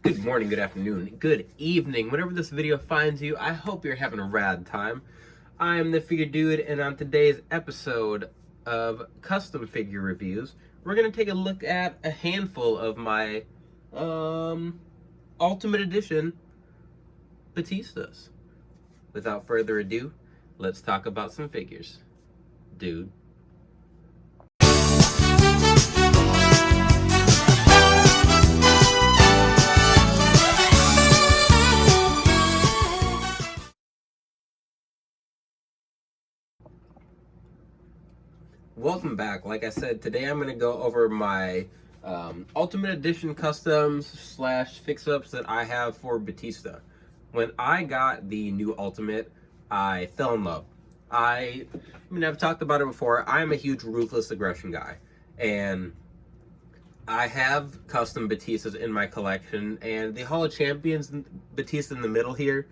Good morning, good afternoon, good evening. Whenever this video finds you, I hope you're having a rad time. I am the Figure Dude, and on today's episode of Custom Figure Reviews, we're going to take a look at a handful of my Ultimate Edition Batistas. Without further ado, let's talk about some figures. Dude. Welcome back. Like I said, today I'm going to go over my Ultimate Edition customs slash fix-ups that I have for Batista. When I got the new Ultimate, I fell in love. I've talked about it before. I'm a huge Ruthless Aggression guy, and I have custom Batistas in my collection, and the Hall of Champions Batista in the middle here,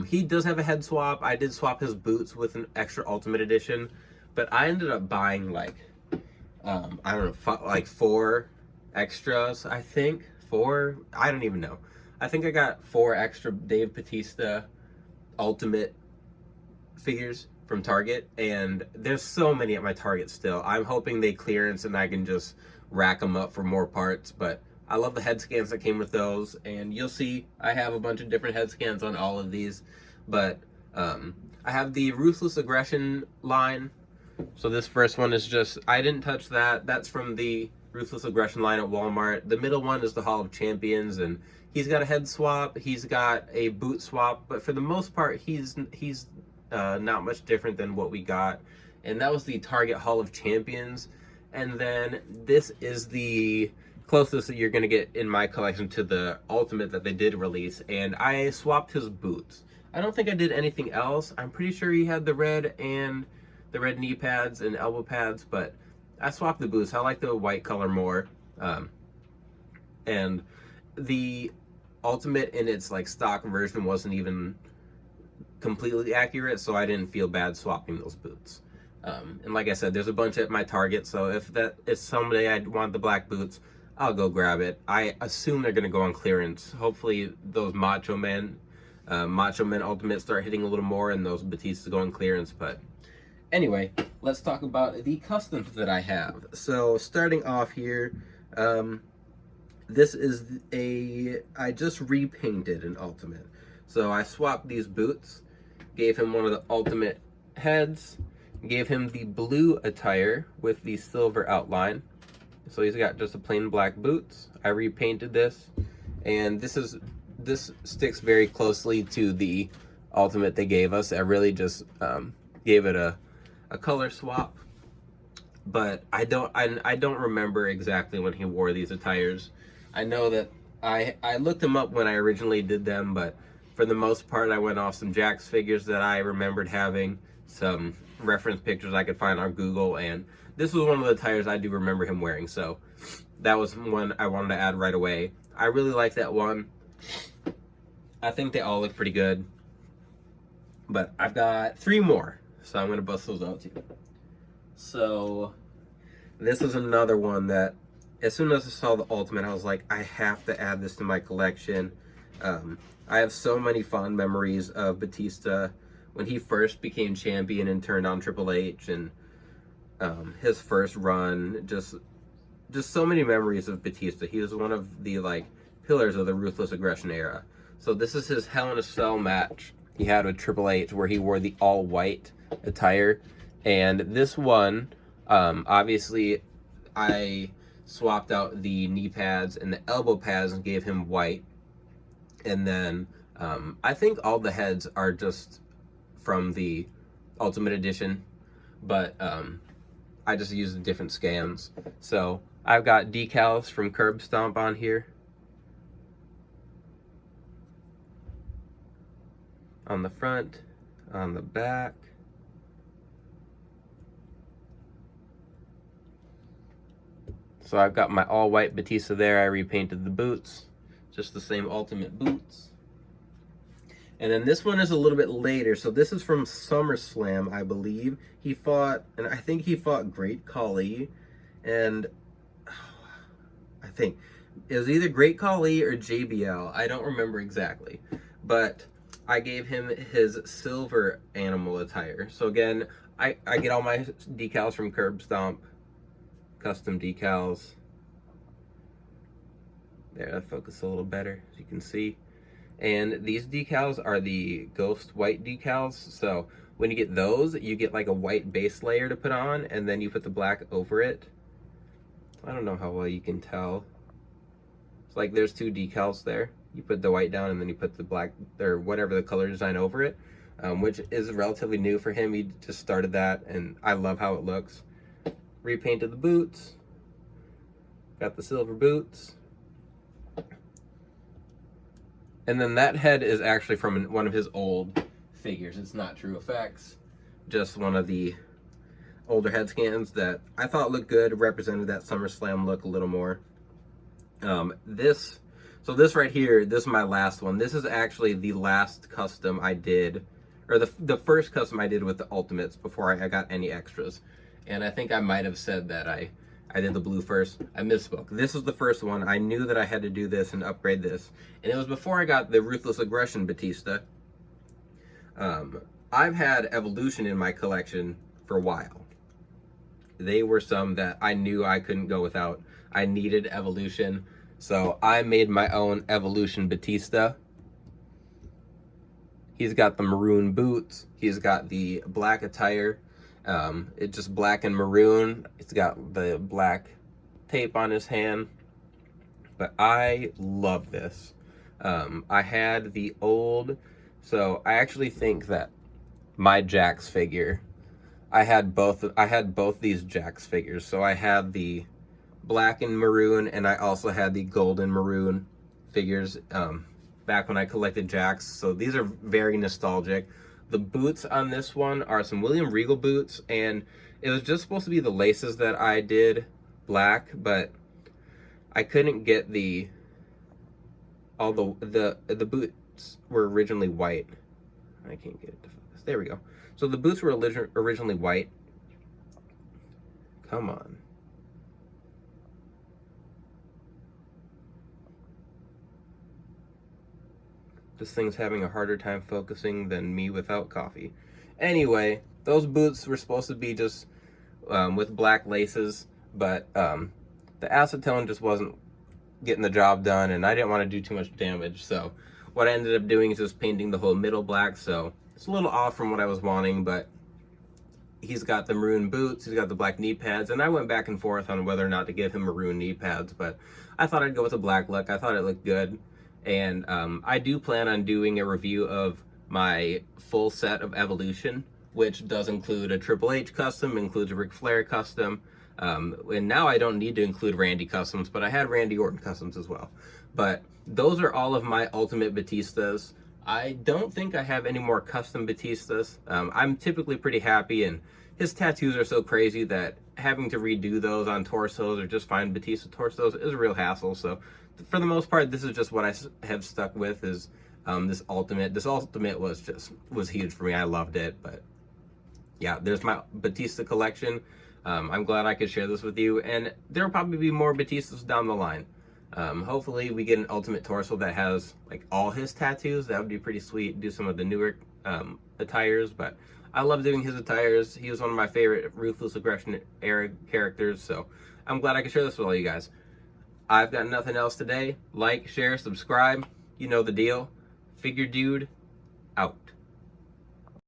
he does have a head swap. I did swap his boots with an extra Ultimate Edition, but I ended up buying like, I don't know, like 4 extras, I think. 4? I don't even know. I think I got 4 extra Dave Batista Ultimate figures from Target, and there's so many at my Target still. I'm hoping they clearance and I can just rack them up for more parts, but I love the head scans that came with those, and you'll see I have a bunch of different head scans on all of these, but I have the Ruthless Aggression line. So this first one is just, I didn't touch that. That's from the Ruthless Aggression line at Walmart. The middle one is the Hall of Champions, and he's got a head swap. He's got a boot swap, but for the most part, he's not much different than what we got. And that was the Target Hall of Champions. And then this is the closest that you're going to get in my collection to the Ultimate that they did release. And I swapped his boots. I don't think I did anything else. I'm pretty sure he had the red knee pads and elbow pads, but I swapped the boots. I like the white color more. And the Ultimate in its like stock version wasn't even completely accurate, so I didn't feel bad swapping those boots. And like I said, there's a bunch at my Target, so if someday I want the black boots, I'll go grab it. I assume they're gonna go on clearance. Hopefully those Macho Man Ultimate start hitting a little more and those Batistas go on clearance, but anyway, let's talk about the customs that I have. So starting off here, this is I just repainted an Ultimate. So I swapped these boots, gave him one of the Ultimate heads, gave him the blue attire with the silver outline. So he's got just a plain black boots. I repainted this, and this sticks very closely to the Ultimate they gave us. I really just gave it a color swap, but I don't remember exactly when he wore these attires. I know that I looked them up when I originally did them, but for the most part I went off some Jakks figures that I remembered having, some reference pictures I could find on Google, and this was one of the attires I do remember him wearing, so that was one I wanted to add right away. I really like that one. I think they all look pretty good, but I've got 3 more. So I'm going to bust those out too. So this is another one that as soon as I saw the Ultimate, I was like, I have to add this to my collection. I have so many fond memories of Batista when he first became champion and turned on Triple H, and his first run. Just so many memories of Batista. He was one of the like pillars of the Ruthless Aggression era. So this is his Hell in a Cell match he had with Triple H, where he wore the all white attire. And this one, obviously I swapped out the knee pads and the elbow pads and gave him white. And then I think all the heads are just from the Ultimate Edition, but I just used different scans. So I've got decals from Curb Stomp on here, on the front, on the back. So I've got my all white Batista there. I repainted the boots, just the same Ultimate boots. And then this one is a little bit later. So this is from SummerSlam, I believe. He fought, and I think he fought Great Khali, and I think It was either Great Khali or JBL. I don't remember exactly. But I gave him his silver animal attire. So again, I get all my decals from Curb Stomp. Custom decals. There, that focus a little better, as you can see. And these decals are the ghost white decals. So when you get those, you get like a white base layer to put on, and then you put the black over it. I don't know how well you can tell. It's like there's two decals there. You put the white down, and then you put the black, or whatever the color design over it, which is relatively new for him. He just started that, and I love how it looks. Repainted the boots. Got the silver boots. And then that head is actually from one of his old figures. It's not True Effects, just one of the older head scans that I thought looked good, represented that SummerSlam look a little more. This right here, this is my last one. This is actually the last custom I did, or the first custom I did with the Ultimates before I got any extras. And I think I might have said that I did the blue first. I misspoke. This was the first one. I knew that I had to do this and upgrade this. And it was before I got the Ruthless Aggression Batista. I've had Evolution in my collection for a while. They were some that I knew I couldn't go without. I needed Evolution. So I made my own Evolution Batista. He's got the maroon boots. He's got the black attire. It's just black and maroon. It's got the black tape on his hand. But I love this. I had the old, so I actually think that my Jax figure, I had both these Jax figures. So I had the black and maroon, and I also had the gold and maroon figures back when I collected Jax. So these are very nostalgic. The boots on this one are some William Regal boots, and it was just supposed to be the laces that I did black, but I couldn't get the boots were originally white. I can't get it to focus. There we go. So the boots were originally white. Come on. This thing's having a harder time focusing than me without coffee. Anyway, those boots were supposed to be just with black laces, but the acetone just wasn't getting the job done, and I didn't want to do too much damage. So what I ended up doing is just painting the whole middle black. So it's a little off from what I was wanting, but he's got the maroon boots, he's got the black knee pads, and I went back and forth on whether or not to give him maroon knee pads, but I thought I'd go with a black look. I thought it looked good. And I do plan on doing a review of my full set of Evolution, which does include a Triple H custom, includes a Ric Flair custom, and now I don't need to include Randy customs, but I had Randy Orton customs as well. But those are all of my Ultimate Batistas. I don't think I have any more custom Batistas. I'm typically pretty happy, and his tattoos are so crazy that having to redo those on torsos or just find Batista torsos is a real hassle. So for the most part, this is just what I have stuck with, is this Ultimate. This Ultimate was huge for me. I loved it. But yeah, there's my Batista collection. I'm glad I could share this with you, and there'll probably be more Batistas down the line. Hopefully we get an Ultimate torso that has like all his tattoos. That would be pretty sweet. Do some of the newer attires, but I love doing his attires. He was one of my favorite Ruthless Aggression era characters, so I'm glad I could share this with all you guys. I've got nothing else today. Like, share, subscribe. You know the deal. Figure Dude, out.